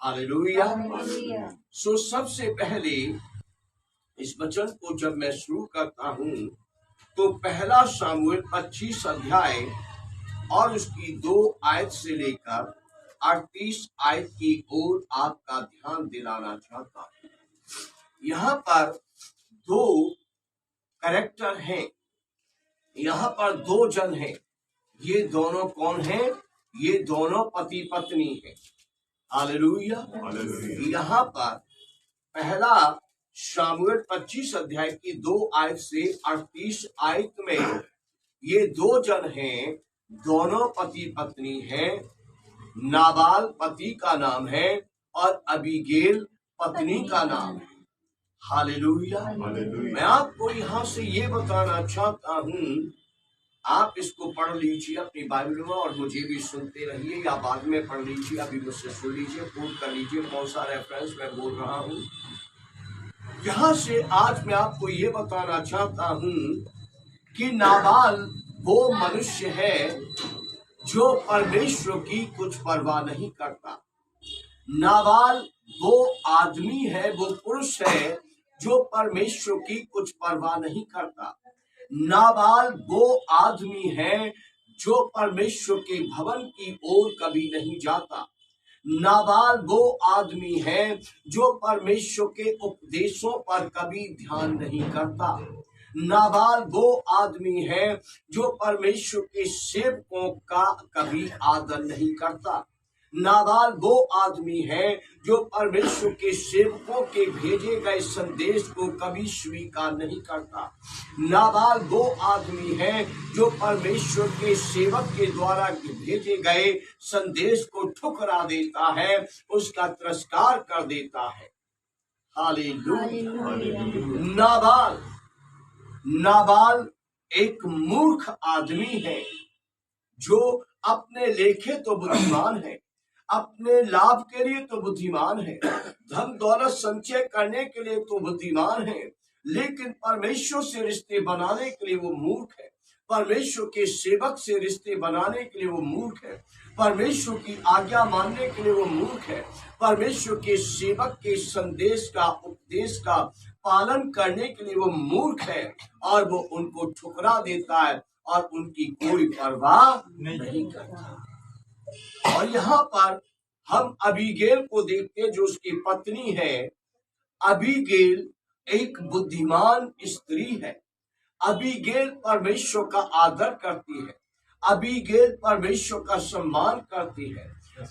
Hallelujah. सो सबसे पहले इस वचन को जब मैं शुरू करता हूं तो पहला शामुएल 25 अध्याय और उसकी 2 आयत से लेकर 38 आयत की ओर आपका ध्यान दिलाना चाहता हूं। यहाँ पर 2 कैरेक्टर हैं, यहाँ पर 2 जन हैं। ये दोनों कौन हैं? ये दोनों पति पत्नी हैं। हालेलुया। यहाँ पर पहला शामुएल 25 अध्याय की 2 आयत से 38 आयत में ये 2 जन हैं, दोनों पति पत्नी हैं। नाबाल पति का नाम है और अबीगेल पत्नी का नाम है। हालेलुया। मैं आपको यहाँ से ये बताना चाहता हूँ, आप इसको पढ़ लीजिए अपनी बाइबल में और मुझे भी सुनते रहिए, या बाद में पढ़ लीजिए, अभी मुझसे सुन लीजिए, पूर्ण कर लीजिए कौन सा रेफरेंस मैं बोल रहा हूँ। यहाँ से आज मैं आपको ये बताना चाहता हूँ कि नाबाल वो मनुष्य है जो परमेश्वर की कुछ परवाह नहीं करता। नाबाल वो आदमी है, वो पुरुष है जो परमेश्वर की कुछ परवाह नहीं करता। नाबाल वो आदमी है जो परमेश्वर के भवन की ओर कभी नहीं जाता। नाबाल वो आदमी है जो परमेश्वर के उपदेशों पर कभी ध्यान नहीं करता। नाबाल वो आदमी है जो परमेश्वर के सेवकों का कभी आदर नहीं करता। नाबाल वो आदमी है जो परमेश्वर के सेवकों के भेजे गए संदेश को कभी स्वीकार नहीं करता। नाबाल वो आदमी है जो परमेश्वर के सेवक के द्वारा भेजे गए संदेश को ठुकरा देता है, उसका तिरस्कार कर देता है। हालेलुया। नाबाल एक मूर्ख आदमी है जो अपने लेखे तो बुद्धिमान है, अपने लाभ के लिए तो बुद्धिमान है, धन दौलत संचय करने के लिए तो बुद्धिमान है, लेकिन परमेश्वर से रिश्ते बनाने के लिए वो मूर्ख है। परमेश्वर के सेवक से रिश्ते बनाने के लिए वो मूर्ख है। परमेश्वर की आज्ञा मानने के लिए वो मूर्ख है। परमेश्वर के सेवक के संदेश का, उपदेश का पालन करने के लिए वो मूर्ख है और वो उनको ठुकरा देता है और उनकी कोई परवाह नहीं करता। और यहाँ पर हम अबीगेल को देखते हैं जो उसकी पत्नी है। अबीगेल एक बुद्धिमान स्त्री है। अबीगेल परमेश्वर का आदर करती है। अबीगेल परमेश्वर का सम्मान करती है।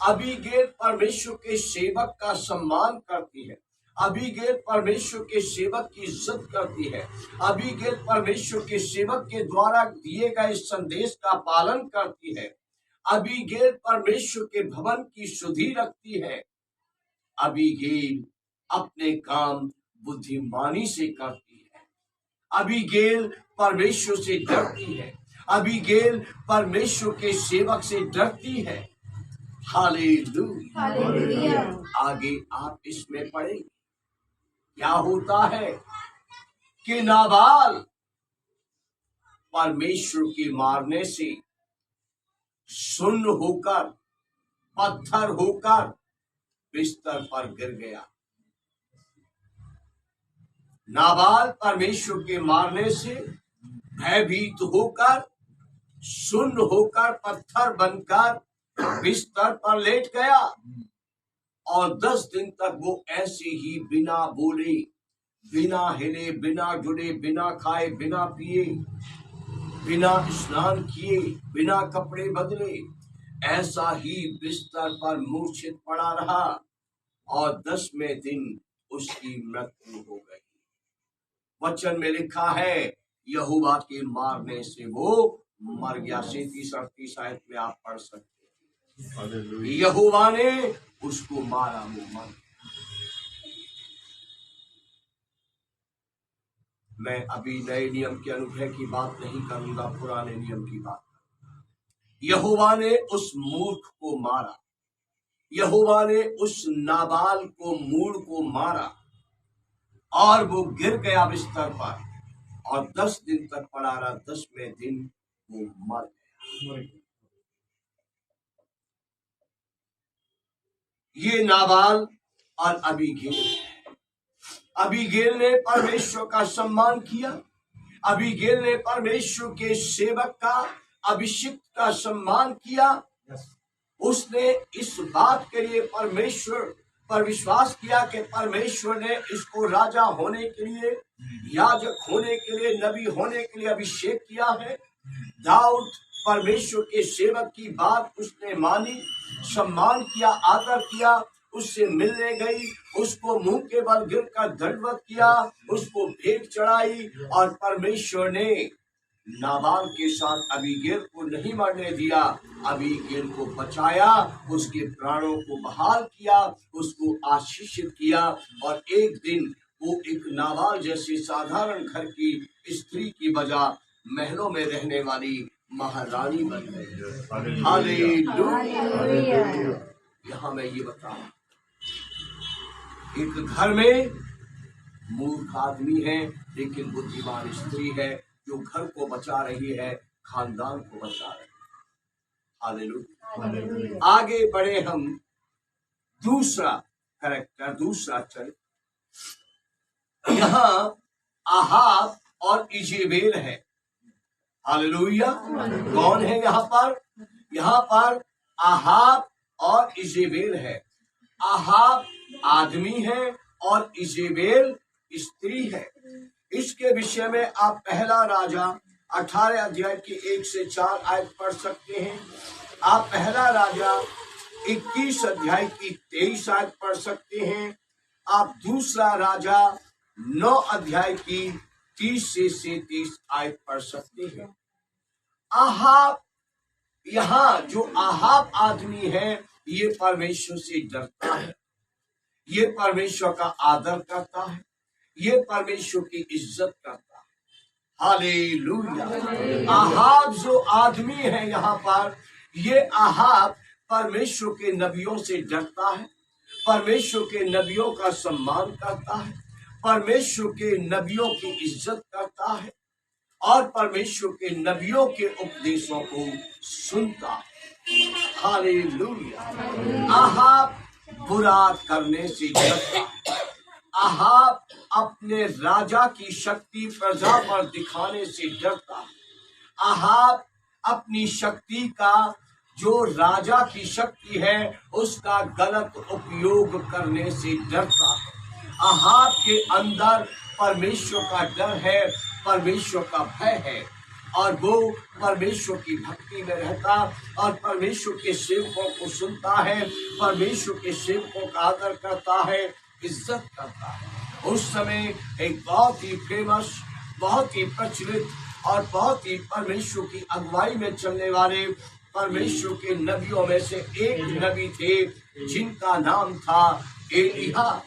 अबीगेल परमेश्वर के सेवक का सम्मान करती है। अबीगेल परमेश्वर के सेवक की इज्जत करती है। अबीगेल परमेश्वर के सेवक के द्वारा दिए गए संदेश का पालन करती है। अबीगेल परमेश्वर के भवन की शुद्धि रखती है। अबीगेल अपने काम बुद्धिमानी से करती है। अबीगेल परमेश्वर से डरती है। अबीगेल परमेश्वर के सेवक से डरती है। हालेलुया। आगे आप इसमें पढ़ेंगे क्या होता है कि नाबाल परमेश्वर के मारने से सुन्न होकर, पत्थर होकर बिस्तर पर गिर गया। नाबाल परमेश्वर के मारने से भयभीत होकर, सुन्न होकर, पत्थर बनकर बिस्तर पर लेट गया और 10 दिन तक वो ऐसे ही बिना बोले, बिना हिले, बिना जुड़े, बिना खाए, बिना पिए, बिना स्नान किए, बिना कपड़े बदले ऐसा ही बिस्तर पर मूर्छित पड़ा रहा और 10वें दिन उसकी मृत्यु हो गई। वचन में लिखा है यहोवा के मारने से वो मर गया। 37-38 आयत में आप पढ़ सकते हैं। यहोवा ने उसको मारा, वो मर गया। मैं अभी नए नियम के अनुग्रह की बात नहीं करूंगा, पुराने नियम की बात। यहोवा ने उस मूर्ख को मारा। यहोवा ने उस नाबाल को, मूढ़ को मारा और वो गिर गया बिस्तर पर और 10 दिन तक पड़ा रहा। 10वें दिन वो मर गया। ये नाबाल और अबीगेल। अबीगेल ने परमेश्वर का सम्मान किया। अबीगेल ने परमेश्वर के सेवक का, अभिषिक्त का सम्मान किया। उसने इस बात के लिए परमेश्वर पर विश्वास किया कि परमेश्वर ने इसको राजा होने के लिए, याजक होने के लिए, नबी होने के लिए अभिषेक किया है। दाऊद परमेश्वर के सेवक की बात उसने मानी, सम्मान किया, आदर किया, उससे मिलने गई, उसको मुंह के बल गिरकर दंडवत किया, उसको भेंट चढ़ाई, और परमेश्वर ने नाबाल के साथ अबीगेल को नहीं मरने दिया, अबीगेल को बचाया, उसके प्राणों को बहाल किया, उसको आशीषित किया, और एक दिन वो एक नाबाल जैसे साधारण घर की स्त्री की बजाय महलों में रहने वाली महारानी बन गई। हालेलुया। यहाँ मैं ये बता, एक घर में मूर्ख आदमी है लेकिन बुद्धिमान स्त्री है जो घर को बचा रही है, खानदान को बचा रही है। हालेलुया। आगे बढ़े हम, दूसरा कैरेक्टर, दूसरा चरित्र यहाँ आहाब और इजेबेल है। हालेलुया। कौन है यहाँ पर? यहाँ पर आहाब और इजेबेल है। आहाब आदमी है और इजेबेल स्त्री है। इसके विषय में आप पहला राजा 18 अध्याय की 1 से 4 आयत पढ़ सकते हैं। आप पहला राजा 21 अध्याय की 23 आयत पढ़ सकते हैं। आप दूसरा राजा 9 अध्याय की 30 से 37 आयत पढ़ सकते हैं। आहाब, यहाँ जो आहाब आदमी है ये परमेश्वर से डरता है, ये परमेश्वर का आदर करता है, ये परमेश्वर की इज्जत करता है। हालेलुया। आहाब जो आदमी है यहाँ पर, ये आहाब परमेश्वर के नबियों से डरता है, परमेश्वर के नबियों का सम्मान करता है, परमेश्वर के नबियों की इज्जत करता है, और परमेश्वर के नबियों के उपदेशों को सुनता है। हालेलुया। आहाब बुरा करने से डरता है। आहाब अपने राजा की शक्ति प्रजा पर दिखाने से डरता है। आहाब अपनी शक्ति का, जो राजा की शक्ति है, उसका गलत उपयोग करने से डरता है। आहाब के अंदर परमेश्वर का डर है, परमेश्वर का भय है, और वो परमेश्वर की भक्ति में रहता और परमेश्वर के सेवकों को सुनता है, परमेश्वर के सेवकों का आदर करता है, इज्जत करता है। उस समय एक बहुत ही फेमस, बहुत ही प्रचलित और बहुत ही परमेश्वर की अगुवाई में चलने वाले परमेश्वर के नबियों में से एक नबी थे जिनका नाम था एलिहा।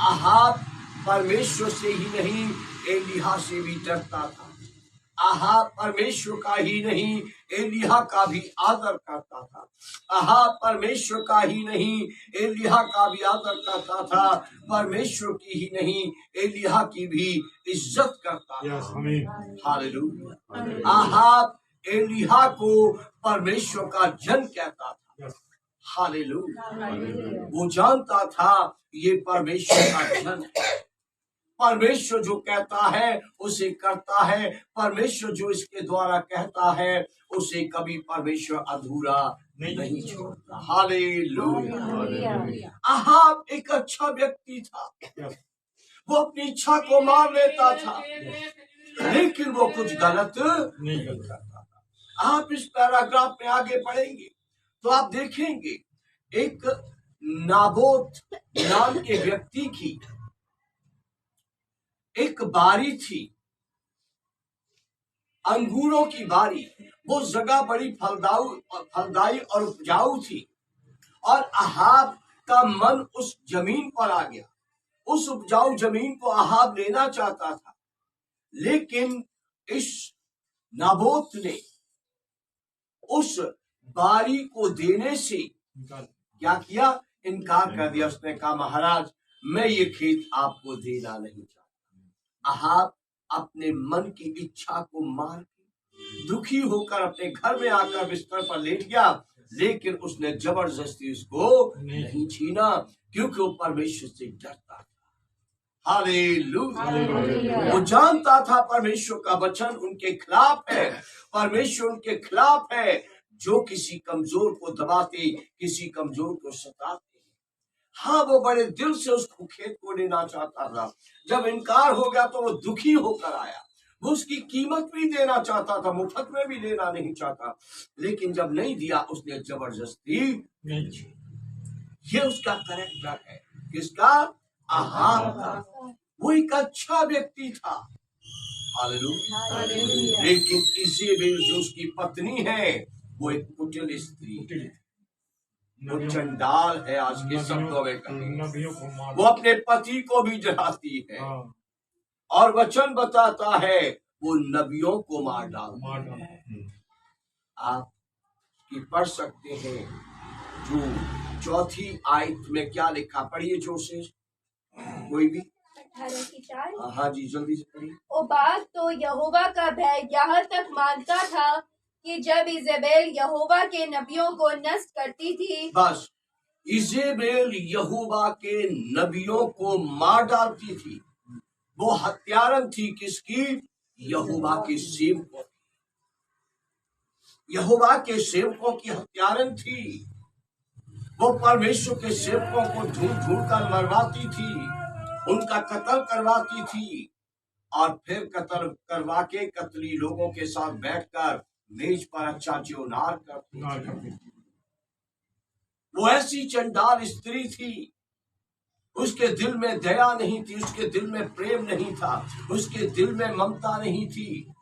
आहाब परमेश्वर से ही नहीं एलिहा से भी डरता था। आहाब परमेश्वर का ही नहीं एलिहा का भी आदर करता था। आहाब परमेश्वर का ही नहीं एलिहा का भी आदर करता था, परमेश्वर की ही नहीं एलिहा की भी इज्जत करता था। हालेलुया। आहाब एलिहा को परमेश्वर का जन कहता था। हालेलुया। वो जानता था ये परमेश्वर का जन है, परमेश्वर जो कहता है उसे करता है, परमेश्वर जो इसके द्वारा कहता है उसे कभी परमेश्वर अधूरा नहीं छोड़ता। हालेलुया। आहाब एक अच्छा व्यक्ति था, वो अपनी इच्छा को मान लेता था, लेकिन वो कुछ गलत नहीं करता था। आप इस पैराग्राफ में आगे पढ़ेंगे तो आप देखेंगे एक नाबोत नाम के व्यक्ति की एक बारी थी, अंगूरों की बारी। वो जगह बड़ी फलदायी और उपजाऊ थी, और आहाब का मन उस जमीन पर आ गया। उस उपजाऊ जमीन को आहाब लेना चाहता था, लेकिन इस नाबोत ने उस बारी को देने से क्या किया? इनकार कर दिया। उसने कहा, महाराज मैं ये खेत आपको देना नहीं चाहता। आहाब अपने मन की इच्छा को मार के दुखी होकर अपने घर में आकर बिस्तर पर लेट गया लेकिन उसने जबरदस्ती उसको नहीं छीना, क्योंकि वो परमेश्वर से डरता था। हालेलुया। वो जानता था परमेश्वर का वचन उनके खिलाफ है, परमेश्वर उनके खिलाफ है, जो किसी कमजोर को दबाते, किसी कमजोर को सताते। हाँ, वो बड़े दिल से उस खेत को लेना चाहता था। जब इनकार हो गया तो वो दुखी होकर आया। वो उसकी कीमत भी देना चाहता था, मुफ्त में भी लेना नहीं चाहता, लेकिन जब नहीं दिया उसने जबरदस्ती नहीं। ये उसका कैरेक्टर है। किसका? आहाब का। वो एक अच्छा व्यक्ति था। हालेलुया। लेकिन इजेबेल जो उसकी पत्नी है, वो एक कुटिल स्त्री है, वो चंडाल है। आज के शब्दों में कहें, वो अपने पति को भी जलाती है, और वचन बताता है वो नबियों को मार डालता है। आप की पढ़ सकते हैं जो 4वीं आयत में क्या लिखा, पढ़िए जोर से कोई भी। 18 की 4। हाँ जी, जल्दी से पढ़िए। ओबाद तो यहोवा का भय यहाँ तक मानता था कि जब इजेबेल यहोवा के नबियों को नष्ट करती थी, बस इजेबेल यहोवा के नबियों को मार डालती थी। वो हत्यारन थी। किसकी? यहोवा के सेवकों, यहोवा के सेवकों की हत्यारन थी। वो परमेश्वर के सेवकों को ढूंढ ढूंढ कर मरवाती थी, उनका कत्ल करवाती थी, और फिर कत्ल करवा के कतली लोगों के साथ बैठकर मेज पर अच्छा ज्योनार करती थी। वो ऐसी चंडाल स्त्री थी। उसके दिल में दया नहीं थी, उसके दिल में प्रेम नहीं था, उसके दिल में ममता नहीं थी,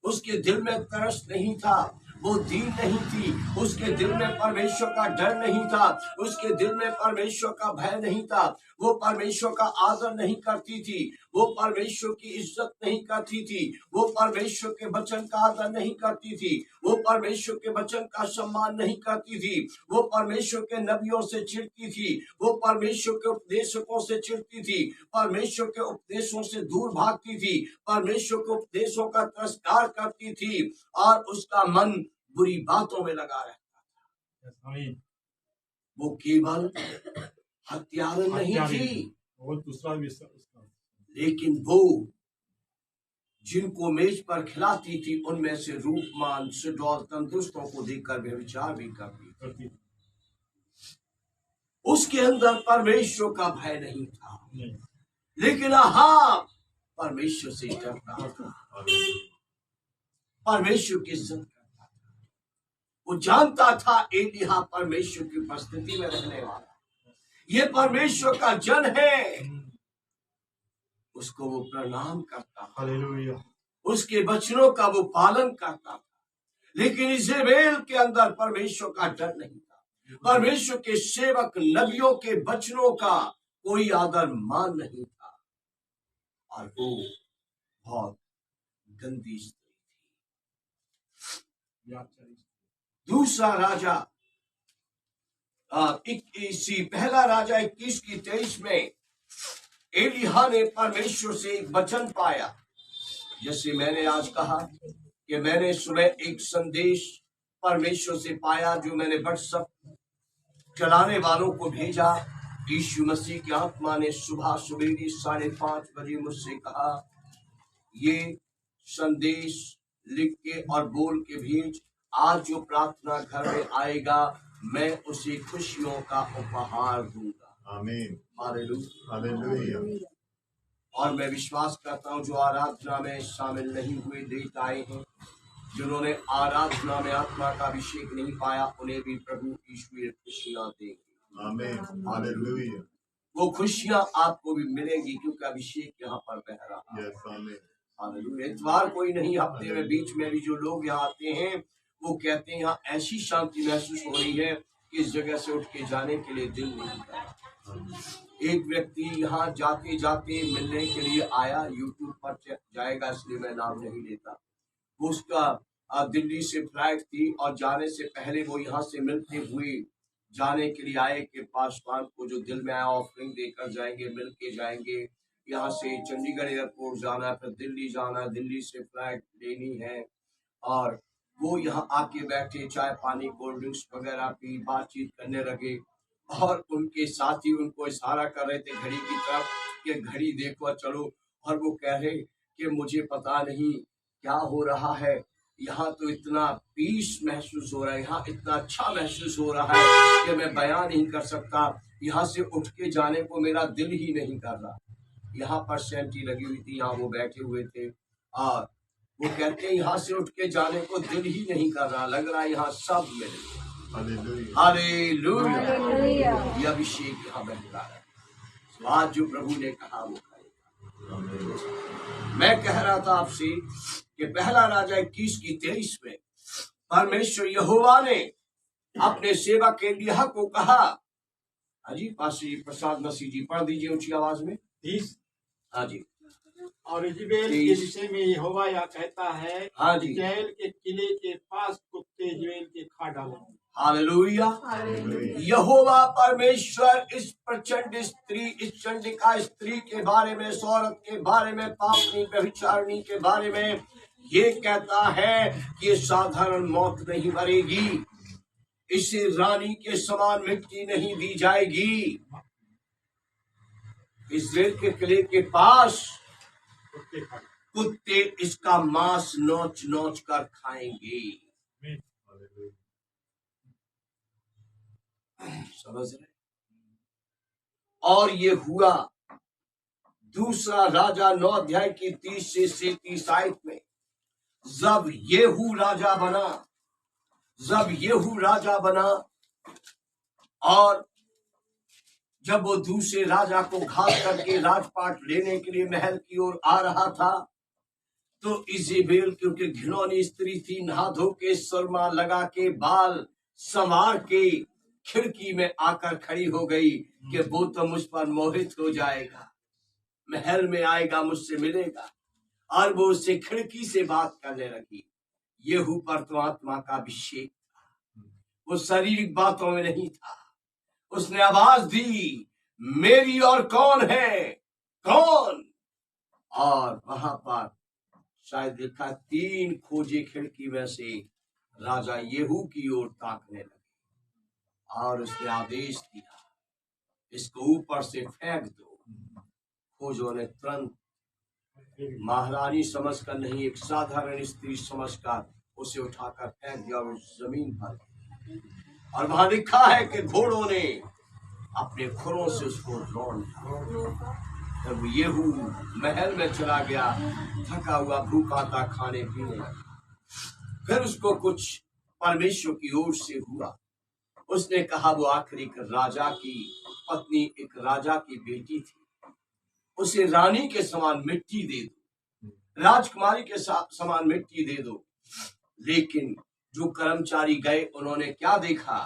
उसके दिल में तरस नहीं था, वो दीन नहीं थी, उसके दिल में परमेश्वर का डर नहीं था, उसके दिल में परमेश्वर का भय नहीं था, वो परमेश्वर का आदर नहीं करती थी, वो परमेश्वर की इज्जत नहीं करती थी, वो परमेश्वर के वचन का आदर नहीं करती थी, वो परमेश्वर के वचन का सम्मान नहीं करती थी, वो परमेश्वर के नबियों से चिढ़ती थी, वो परमेश्वर के उपदेशकों से चिढ़ती थी, परमेश्वर के उपदेशों से दूर भागती थी, परमेश्वर के उपदेशों का तिरस्कार करती थी, और उसका मन बुरी बातों में लगा रहता था। वो केवल हत्यारन नहीं थी, दूसरा भी, लेकिन वो जिनको मेज पर खिलाती थी उनमें से रूपमान सुडौल तंदुरुस्तों को देखकर व्यभिचार भी करती थी। उसके अंदर परमेश्वर का भय नहीं था, लेकिन आहाब परमेश्वर से डरता था, परमेश्वर की इज्जत करता था। वो जानता था एलिया परमेश्वर की उपस्थिति में रहने वाला, ये परमेश्वर का जन है, उसको वो प्रणाम करता था, हालेलुया, उसके वचनों का वो पालन करता था। लेकिन इजेबेल के अंदर परमेश्वर का डर नहीं था, परमेश्वर के सेवक नबियों के वचनों का कोई आदर मान नहीं था, और वो बहुत गंदी स्त्री थी। दूसरा राजा पहला राजा 21 की 23 में एलिया ने परमेश्वर से एक वचन पाया। जैसे मैंने आज कहा कि मैंने सुबह एक संदेश परमेश्वर से पाया, जो मैंने व्हाट्सएप चलाने वालों को भेजा। यीशु मसीह की आत्मा ने सुबह सवेरे 5:30 बजे मुझसे कहा, ये संदेश लिख के और बोल के भेज, आज जो प्रार्थना घर में आएगा मैं उसे खुशियों का उपहार दूंगा। आमीन, हालेलुया। और मैं विश्वास करता हूँ जो आराधना में शामिल नहीं हुए, लेट आए हैं, जिन्होंने आराधना में आत्मा का अभिषेक नहीं पाया, उन्हें भी प्रभु ईश्वरीय खुशियां देंगे। आमीन, हालेलुया। वो खुशियां आपको भी मिलेंगी, क्योंकि अभिषेक यहाँ पर बह रहा है। हालेलुया। इतवार कोई नहीं, हफ्ते में बीच में भी जो लोग यहाँ आते हैं वो कहते हैं यहाँ ऐसी शांति महसूस हो रही है कि इस जगह से उठ के जाने के लिए दिल नहीं करता। एक व्यक्ति यहाँ जाते जाते मिलने के लिए आया, यूट्यूब पर जाएगा इसलिए मैं नाम नहीं लेता। उसका दिल्ली से फ्लाइट थी, और जाने से पहले वो यहाँ से मिलते हुए जाने के लिए आए कि पासवान को जो दिल में आया ऑफरिंग देकर जाएंगे, मिल के जाएंगे। यहाँ से चंडीगढ़ एयरपोर्ट जाना है, फिर दिल्ली जाना है, दिल्ली से फ्लाइट लेनी है, और वो यहाँ आके बैठे, चाय पानी कोल्ड ड्रिंक्स वगैरह पी, बातचीत करने लगे और उनके साथी उनको इशारा कर रहे थे घड़ी की तरफ कि घड़ी देखो चलो। और वो कह रहे कि मुझे पता नहीं क्या हो रहा है, यहाँ तो इतना पीस महसूस हो रहा है, यहाँ इतना अच्छा महसूस हो रहा है कि मैं बयान नहीं कर सकता। यहाँ से उठ के जाने को मेरा दिल ही नहीं कर रहा। यहाँ पर सेंटी लगी हुई थी, यहाँ वो बैठे हुए थे और वो कहते हैं यहाँ से उठ के जाने को दिल ही नहीं कर रहा, लग रहा है यहाँ सब मिले। हालेलुया, ये अभिषेक यहाँ बहता है। आज जो प्रभु ने कहा वो करेगा। मैं कह रहा था आपसे कि पहला राजा 21:23 में परमेश्वर यहोवा ने अपने सेवक एलिय्याह को कहा। हाजी पासी प्रसाद मसीह जी पढ़ दीजिए ऊंची आवाज में। 30। हाँ जी। और इजबेल के विषय में यहोवा यह कहता है, हाँ जी, इस्राएल के किले के पास कुत्ते इजबेल के खा डालेंगे। हालेलुया। यहोवा परमेश्वर इस प्रचंड स्त्री, इस चंडिका स्त्री के बारे में, इस औरत के बारे में, पापनी व्यभिचारिणी के बारे में ये कहता है कि ये साधारण मौत नहीं मरेगी, इसे रानी के समान मिट्टी नहीं दी जाएगी। इस्राएल के किले के पास कुत्ते इसका मांस नोच नोच कर खाएंगे। समझ रहे? और ये हुआ दूसरा राजा 9 अध्याय की 30 से 37 आयत में। जब येहू राजा बना और जब वो दूसरे राजा को घात करके राजपाट लेने के लिए महल की ओर आ रहा था, तो इजेबेल क्योंकि घिनौनी स्त्री थी, नहा धो के सुरमा लगा के बाल संवार के खिड़की में आकर खड़ी हो गई कि वो तो मुझ पर मोहित हो जाएगा, महल में आएगा, मुझसे मिलेगा। और वो उससे खिड़की से बात करने लगी। येहू पर तो आत्मा का अभिषेक था, वो शारीरिक बातों में नहीं था। उसने आवाज दी, मेरी और कौन है, कौन? और वहां पर शायद देखा 3 खोजे खिड़की में से राजा येहू की ओर ताकने लगे और उसने आदेश दिया, इसको ऊपर से फेंक दो। खोजों ने तुरंत महारानी समझकर नहीं, एक साधारण स्त्री समझकर उसे उठाकर फेंक दिया उस जमीन पर। और वहां लिखा है कि घोड़ों ने अपने खुरों से उसको रौंद दिया। जब येहू महल में चला गया, थका हुआ भूखा था, खाने पीने लगा। फिर उसको कुछ परमेश्वर की ओर से हुआ। उसने कहा, वो आखिरी राजा की पत्नी, एक राजा की बेटी थी, उसे रानी के समान मिट्टी दे दो, राजकुमारी के समान मिट्टी दे दो। लेकिन जो कर्मचारी गए, उन्होंने क्या देखा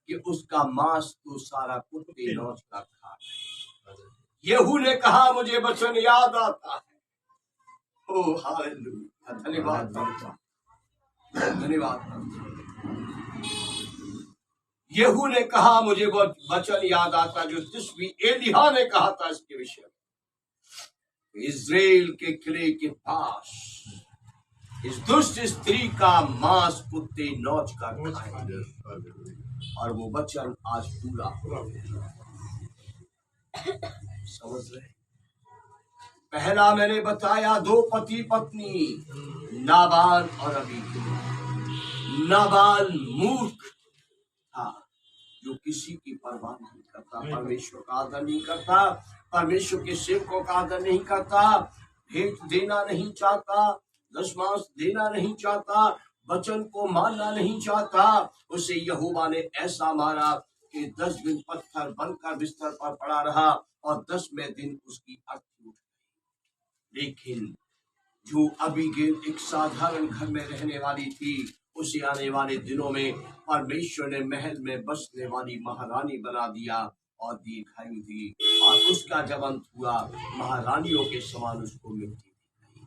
कि उसका मांस तो सारा कुत्ते नोच कर खा गए। येहू ने कहा, मुझे वचन याद आता है। ओ हालेलुया, धन्यवाद धन्यवाद। येहू ने कहा, मुझे वो वचन याद आता जो तिशबी एलिय्याह ने कहा था इसके विषय में। इस्राएल के किले के पास इस दुष्ट स्त्री का मांस कुत्ते नोच कर खाएंगे। और वो वचन आज पूरा हो गया। समझ रहे? पहला मैंने बताया 2 पति पत्नी, नाबाल और अबीगैल। नाबाल मूर्ख था जो किसी की परवाह नहीं करता, परमेश्वर का आदर नहीं करता, परमेश्वर के सेवकों का आदर नहीं करता, भेंट देना नहीं चाहता, दशमांश देना नहीं चाहता, वचन को मानना नहीं चाहता। उसे यहोवा ने ऐसा मारा कि 10 दिन पत्थर बनकर बिस्तर पर पड़ा रहा और 10वें दिन उसकी अर्थी उठ गई। लेकिन जो अबीगैल एक साधारण घर में रहने वाली थी, उसे आने वाले दिनों में परमेश्वर ने महल में बसने वाली महारानी बना दिया और दीर्घायु दी। और उसका जब अंत हुआ, महारानियों के समान उसको मिट्टी दी गई।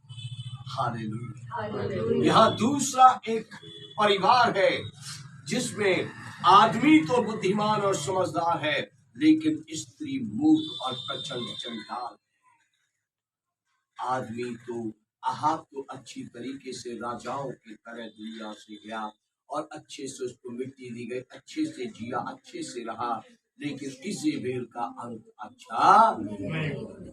हालेलुया। यहाँ दूसरा एक परिवार है जिसमें आदमी तो बुद्धिमान और समझदार है, लेकिन स्त्री मूर्ख और प्रचंड चंडाल है। आदमी तो अहाब तो अच्छी तरीके से राजाओं की तरह दुनिया से गया और अच्छे से उसको मिट्टी दी गई, अच्छे से जिया, अच्छे से रहा, लेकिन इजेबेल का अंत अच्छा नहीं।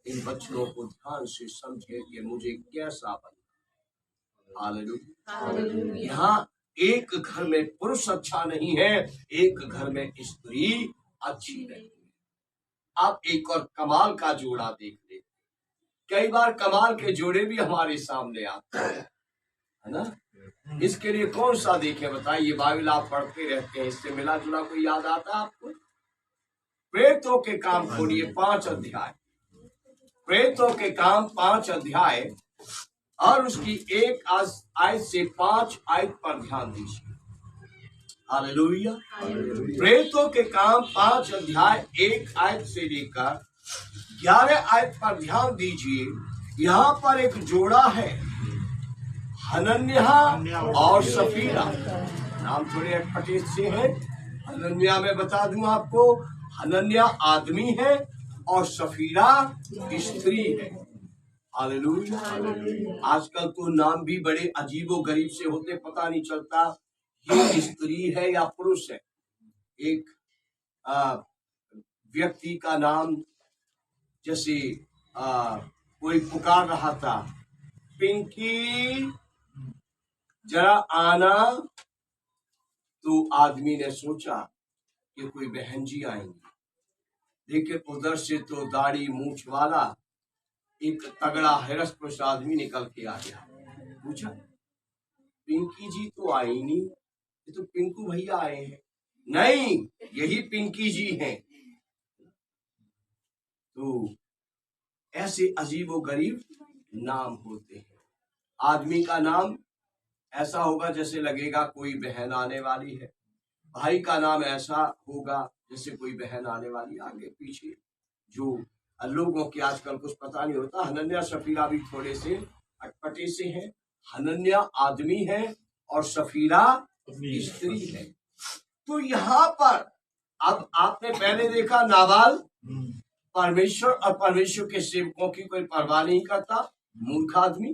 इन वचनों को ध्यान से समझे कि मुझे कैसा बनना। हालेलुया। यहाँ एक घर में पुरुष अच्छा नहीं है, एक घर में स्त्री अच्छी नहीं है। आप एक और कमाल का जोड़ा देख ले। कई बार कमाल के जोड़े भी हमारे सामने आते हैं, है ना। इसके लिए कौन सा देखे बताइए। बाइबल आप पढ़ते रहते हैं, इससे मिला जुला कोई याद आता आपको? प्रेतों के काम खोलिए 5 अध्याय, प्रेतों के काम 5 अध्याय और उसकी 1 आयत से 5 आयत पर ध्यान दीजिए। हालेलुया। प्रेतों के काम 5 अध्याय 1 आयत से लेकर 11 आयत पर ध्यान दीजिए। यहाँ पर एक जोड़ा है, हनन्याह और सफीरा। नाम थोड़े अटपटे से हैं। हनन्याह में बता दूं आपको, हनन्याह आदमी है और सफीरा स्त्री है। हालेलुया। आजकल तो नाम भी बड़े अजीबो गरीब से होते, पता नहीं चलता ये स्त्री है या पुरुष है। एक व्यक्ति का नाम जैसे कोई पुकार रहा था, पिंकी जरा आना, तो आदमी ने सोचा कि कोई बहन जी आएंगी, लेकिन उधर से तो दाढ़ी मूछ वाला एक तगड़ा हिरस्पुरुष आदमी निकल के आ गया। पूछा, पिंकी जी तो आई नहीं, ये तो पिंकू भैया आए हैं। नहीं, यही पिंकी जी हैं। तो ऐसे अजीबो गरीब नाम होते हैं। आदमी का नाम ऐसा होगा जैसे लगेगा कोई बहन आने वाली है, भाई का नाम ऐसा होगा जैसे कोई बहन आने वाली, आगे पीछे जो लोगों के आजकल कुछ पता नहीं होता। हनन्याह सफीरा भी थोड़े से अटपटे से हैं। हनन्याह आदमी है और सफीरा स्त्री है। तो यहाँ पर अब आपने पहले देखा नाबाल परमेश्वर और परमेश्वर के सेवकों की कोई परवाह नहीं करता, मूर्ख आदमी,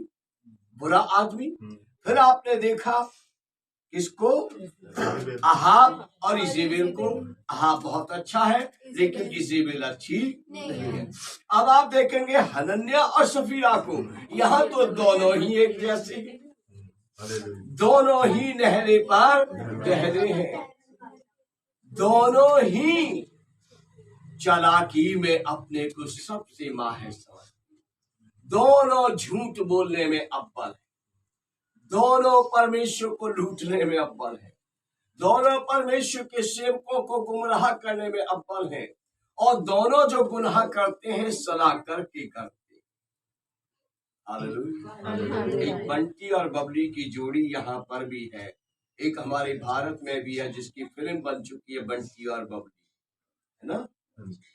बुरा आदमी। फिर आपने देखा किसको? अहाब और इजेबेल को। अहाब बहुत अच्छा है लेकिन इजेबेल अच्छी नहीं है। अब आप देखेंगे हनन्याह और सफीरा को, यहाँ तो दोनों ही एक जैसे हैं, दोनों ही नहरे पर गहरे हैं, दोनों ही चालाकी में अपने को सबसे माहिर समझते, दोनों झूठ बोलने में अव्वल है, दोनों परमेश्वर को लूटने में अव्वल है, दोनों परमेश्वर के सेवकों को गुमराह करने में अव्वल है, और दोनों जो गुनाह करते हैं सलाह करके करते हैं। हालेलुया। एक बंटी और बबली की जोड़ी यहाँ पर भी है, एक हमारे भारत में भी है जिसकी फिल्म बन चुकी है, बंटी और बबली, है ना।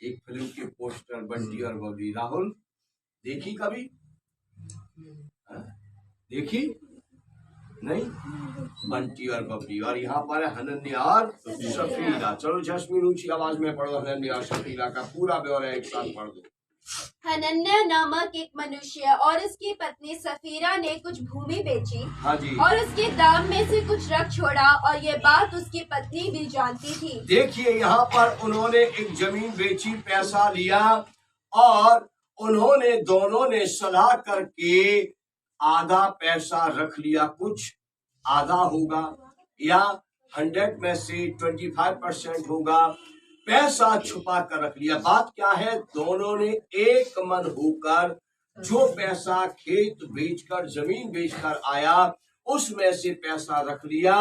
एक फिल्म के पोस्टर बंटी और बबली। राहुल देखी कभी? देखी नहीं? बंटी और बबली। और यहाँ पर है हनन्याह और सफीरा। चलो जस्मीन ऊंची आवाज में पढ़ो हनन्याह और सफीरा का पूरा ब्यौरा एक साथ पढ़ दो। हनन्याह नामक एक मनुष्य और उसकी पत्नी सफीरा ने कुछ भूमि बेची। हाँ जी। और उसके दाम में से कुछ रख छोड़ा, और ये बात उसकी पत्नी भी जानती थी। देखिए यहाँ पर उन्होंने एक जमीन बेची, पैसा लिया, और उन्होंने दोनों ने सलाह करके आधा पैसा रख लिया, कुछ आधा होगा या 100 में से 25% होगा, पैसा छुपा कर रख लिया। बात क्या है? दोनों ने एक मन होकर जो पैसा खेत बेचकर, जमीन बेचकर आया, उसमें से पैसा रख लिया।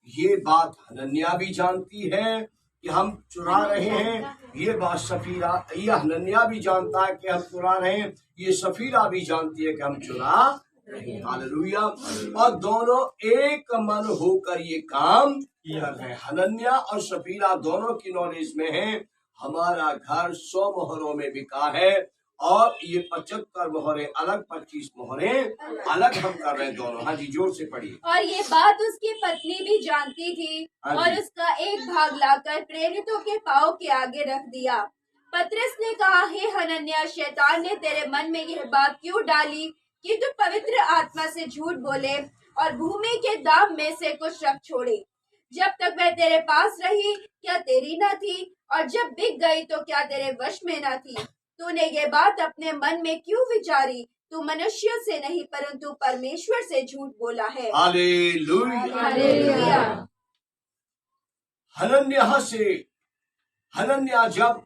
ये बात हनन्याह भी जानती है कि हम चुरा रहे हैं, ये बात सफीरा, ये हनन्याह भी जानता है कि हम चुरा रहे हैं, ये सफीरा भी जानती है कि हम चुरा रहे हैं। हालेलुया। और दोनों एक मन होकर ये काम कर रहे हैं। हनन्याह और सफीरा दोनों की नॉलेज में है, हमारा घर 100 मोहरों में बिका है और ये 75 मोहरे अलग, 25 मोहरे अलग हम कर रहे हैं दोनों। हाँ जी, जोर से पढ़िए। और ये बात उसकी पत्नी भी जानती थी और उसका एक भाग लाकर प्रेरितों के पांव के आगे रख दिया। पतरस ने कहा, हे हनन्याह, शैतान ने तेरे मन में यह बात क्यों डाली कि तू पवित्र आत्मा से झूठ बोले और भूमि के दाम में से कुछ रख छोड़े? जब तक वह तेरे पास रही क्या तेरी न थी, और जब बिक गई तो क्या तेरे वश में न थी? तूने ये बात अपने मन में क्यों विचारी? तू मनुष्य से नहीं परंतु परमेश्वर से झूठ बोला है। हालेलुया। हनन्याह जब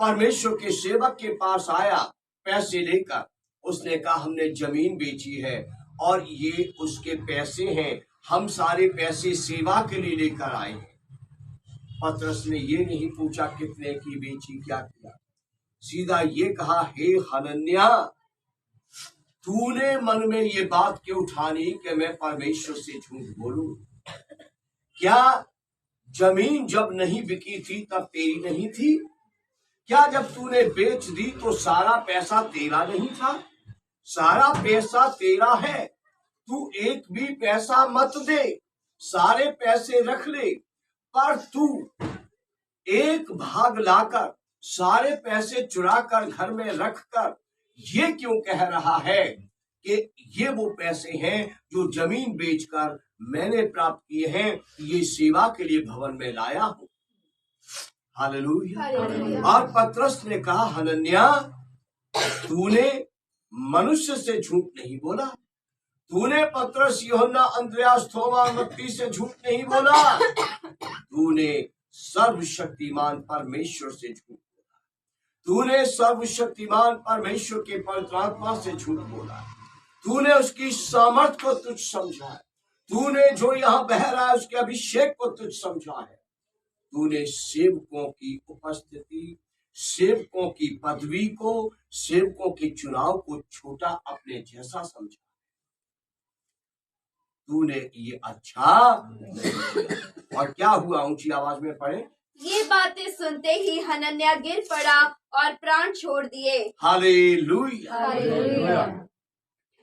परमेश्वर के सेवक के पास आया पैसे लेकर, उसने कहा हमने जमीन बेची है और ये उसके पैसे हैं, हम सारे पैसे सेवा के लिए लेकर आए हैं। पतरस ने ये नहीं पूछा कितने की बेची, क्या किया, सीधा ये कहा, हे हनन्याह, तूने मन में ये बात क्यों उठानी कि मैं परमेश्वर से झूठ बोलूं? क्या जमीन जब नहीं बिकी थी तब तेरी नहीं थी? क्या जब तूने बेच दी तो सारा पैसा तेरा नहीं था? सारा पैसा तेरा है। तू एक भी पैसा मत दे, सारे पैसे रख ले, पर तू एक भाग लाकर सारे पैसे चुरा कर घर में रख कर ये क्यों कह रहा है कि ये वो पैसे हैं जो जमीन बेचकर मैंने प्राप्त किए हैं, ये सेवा के लिए भवन में लाया हूं। हालेलुया। और पतरस ने कहा, हनन्याह, तूने मनुष्य से झूठ नहीं बोला, तूने पतरस, यूहन्ना, अंद्रयास, थोमा, मत्ती से झूठ नहीं बोला, तूने सर्वशक्तिमान परमेश्वर से झूठ बोला, तूने सर्वशक्तिमान परमेश्वर के पवित्र आत्मा से झूठ बोला, तूने उसकी सामर्थ को तुच्छ समझा है, तूने जो यहाँ बह रहा है उसके अभिषेक को तुच्छ समझा है, तूने सेवकों की उपस्थिति, सेवकों की पदवी को, सेवकों के चुनाव को छोटा अपने जैसा समझा। तूने ये अच्छा और क्या हुआ? ऊंची आवाज में पढ़े। ये बातें सुनते ही हनन्याह गिर पड़ा और प्राण छोड़ दिए। हालेलुया।